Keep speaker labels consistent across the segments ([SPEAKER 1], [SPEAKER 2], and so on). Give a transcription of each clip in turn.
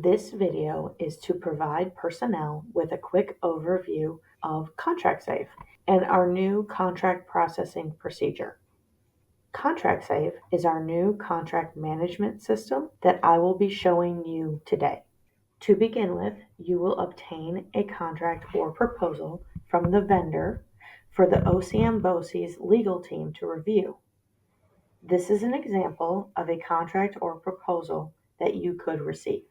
[SPEAKER 1] This video is to provide personnel with a quick overview of ContractSafe and our new contract processing procedure. ContractSafe is our new contract management system that I will be showing you today. To begin with, you will obtain a contract or proposal from the vendor for the OCM BOCES legal team to review. This is an example of a contract or proposal that you could receive.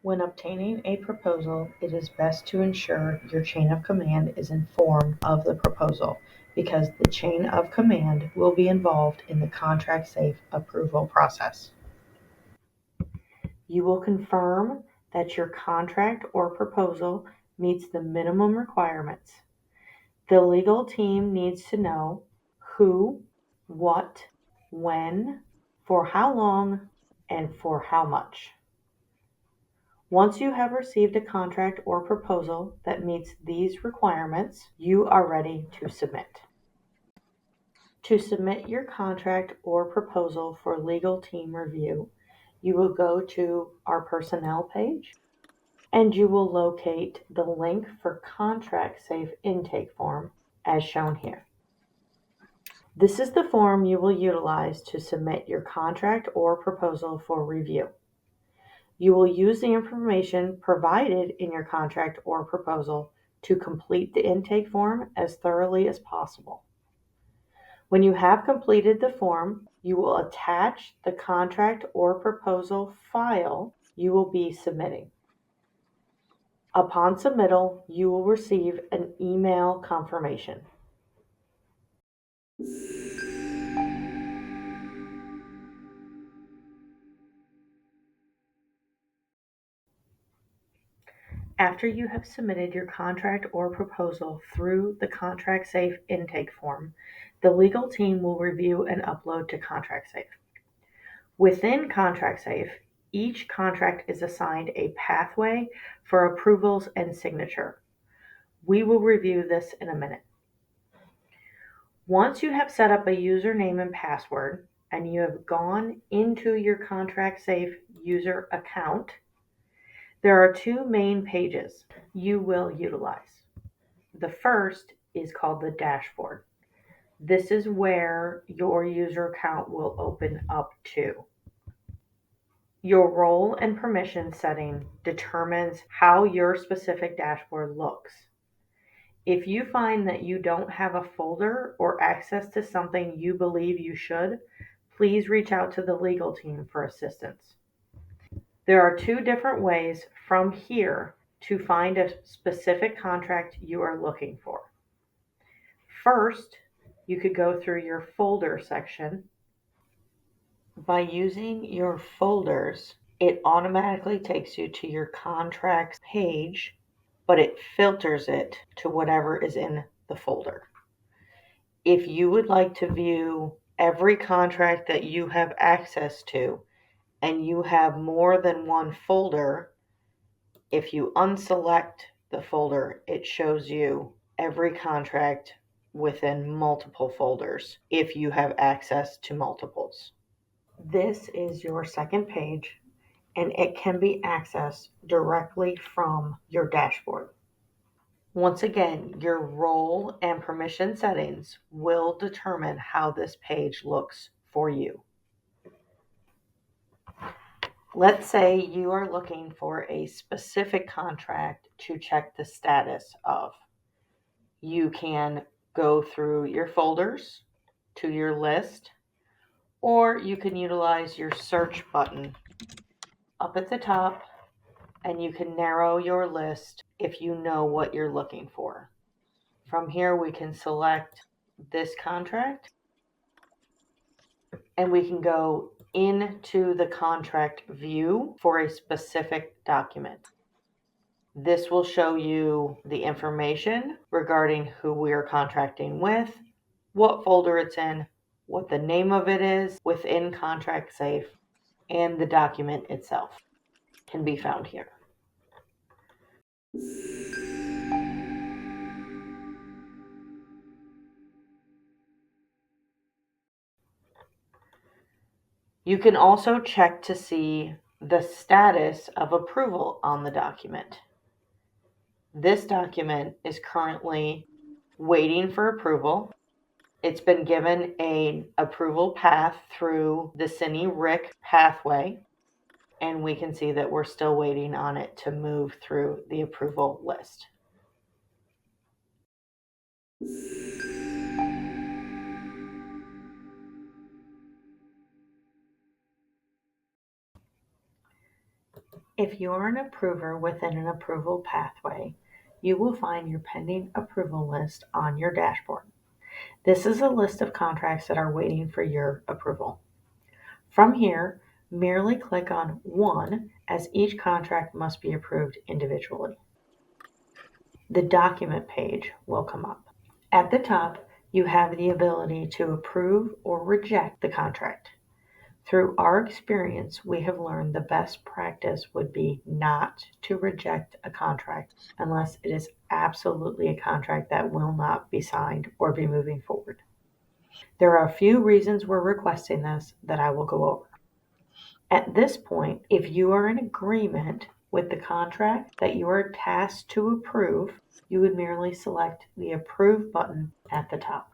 [SPEAKER 1] When obtaining a proposal, it is best to ensure your chain of command is informed of the proposal because the chain of command will be involved in the ContractSafe approval process. You will confirm that your contract or proposal meets the minimum requirements. The legal team needs to know who, what, when, for how long, and for how much. Once you have received a contract or proposal that meets these requirements, you are ready to submit. To submit your contract or proposal for legal team review, you will go to our personnel page and you will locate the link for ContractSafe intake form as shown here. This is the form you will utilize to submit your contract or proposal for review. You will use the information provided in your contract or proposal to complete the intake form as thoroughly as possible. When you have completed the form, you will attach the contract or proposal file you will be submitting. Upon submittal, you will receive an email confirmation. After you have submitted your contract or proposal through the ContractSafe intake form, the legal team will review and upload to ContractSafe. Within ContractSafe, each contract is assigned a pathway for approvals and signature. We will review this in a minute. Once you have set up a username and password, and you have gone into your ContractSafe user account, there are two main pages you will utilize. The first is called the dashboard. This is where your user account will open up to. Your role and permission setting determines how your specific dashboard looks. If you find that you don't have a folder or access to something you believe you should, please reach out to the legal team for assistance. There are two different ways from here to find a specific contract you are looking for. First, you could go through your folder section. By using your folders, it automatically takes you to your contracts page, but it filters it to whatever is in the folder. If you would like to view every contract that you have access to, and you have more than one folder, if you unselect the folder, it shows you every contract within multiple folders if you have access to multiples. This is your second page, and it can be accessed directly from your dashboard. Once again, your role and permission settings will determine how this page looks for you. Let's say you are looking for a specific contract to check the status of. You can go through your folders to your list, or you can utilize your search button up at the top, and you can narrow your list if you know what you're looking for. From here, we can select this contract, and we can go into the contract view for a specific document. This will show you the information regarding who we are contracting with, what folder it's in, what the name of it is within ContractSafe, and the document itself can be found here. You can also check to see the status of approval on the document. This document is currently waiting for approval. It's been given an approval path through the CINI-RIC pathway, and we can see that we're still waiting on it to move through the approval list. If you're an approver within an approval pathway, you will find your pending approval list on your dashboard. This is a list of contracts that are waiting for your approval. From here, merely click on one, as each contract must be approved individually. The document page will come up. At the top, you have the ability to approve or reject the contract. Through our experience, we have learned the best practice would be not to reject a contract unless it is absolutely a contract that will not be signed or be moving forward. There are a few reasons we're requesting this that I will go over. At this point, if you are in agreement with the contract that you are tasked to approve, you would merely select the Approve button at the top.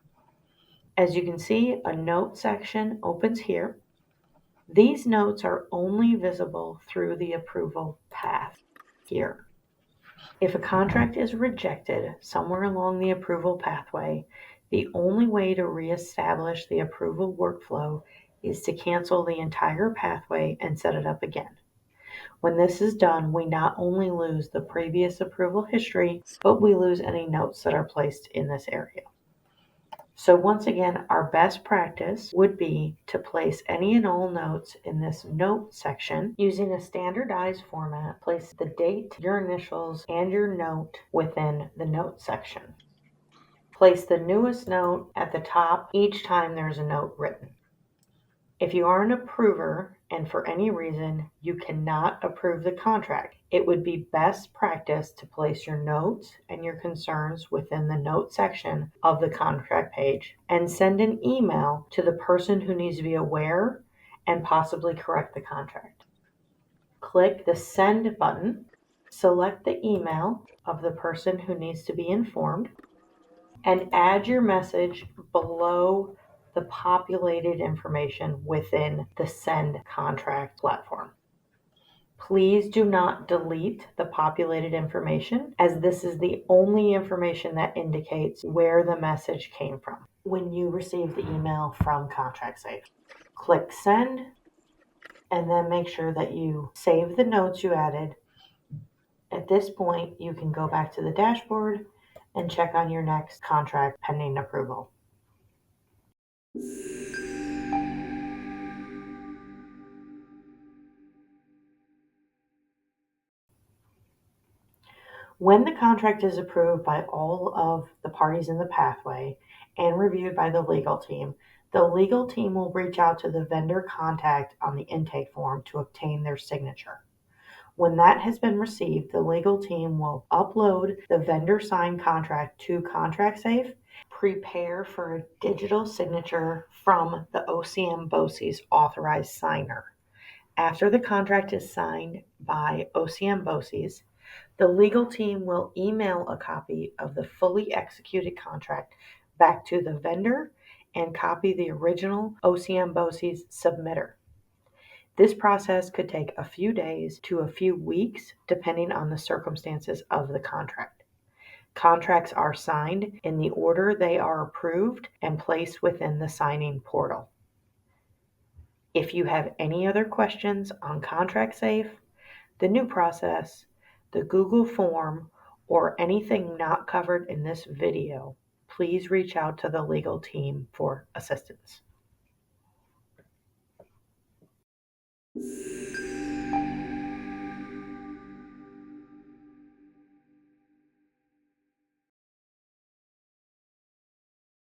[SPEAKER 1] As you can see, a note section opens here. These notes are only visible through the approval path here. If a contract is rejected somewhere along the approval pathway, the only way to reestablish the approval workflow is to cancel the entire pathway and set it up again. When this is done, we not only lose the previous approval history, but we lose any notes that are placed in this area. So once again, our best practice would be to place any and all notes in this note section using a standardized format. Place the date, your initials, and your note within the note section. Place the newest note at the top each time there's a note written. If you are an approver and for any reason you cannot approve the contract, it would be best practice to place your notes and your concerns within the note section of the contract page and send an email to the person who needs to be aware and possibly correct the contract. Click the Send button, select the email of the person who needs to be informed, and add your message below the populated information within the Send Contract platform. Please do not delete the populated information, as this is the only information that indicates where the message came from when you receive the email from ContractSafe. Click Send, and then make sure that you save the notes you added. At this point, you can go back to the dashboard and check on your next contract pending approval. When the contract is approved by all of the parties in the pathway and reviewed by the legal team will reach out to the vendor contact on the intake form to obtain their signature. When that has been received, the legal team will upload the vendor signed contract to ContractSafe, prepare for a digital signature from the OCM BOCES authorized signer. After the contract is signed by OCM BOCES, the legal team will email a copy of the fully executed contract back to the vendor and copy the original OCM BOCES submitter. This process could take a few days to a few weeks, depending on the circumstances of the contract. Contracts are signed in the order they are approved and placed within the signing portal. If you have any other questions on ContractSafe, the new process, the Google form, or anything not covered in this video, please reach out to the legal team for assistance.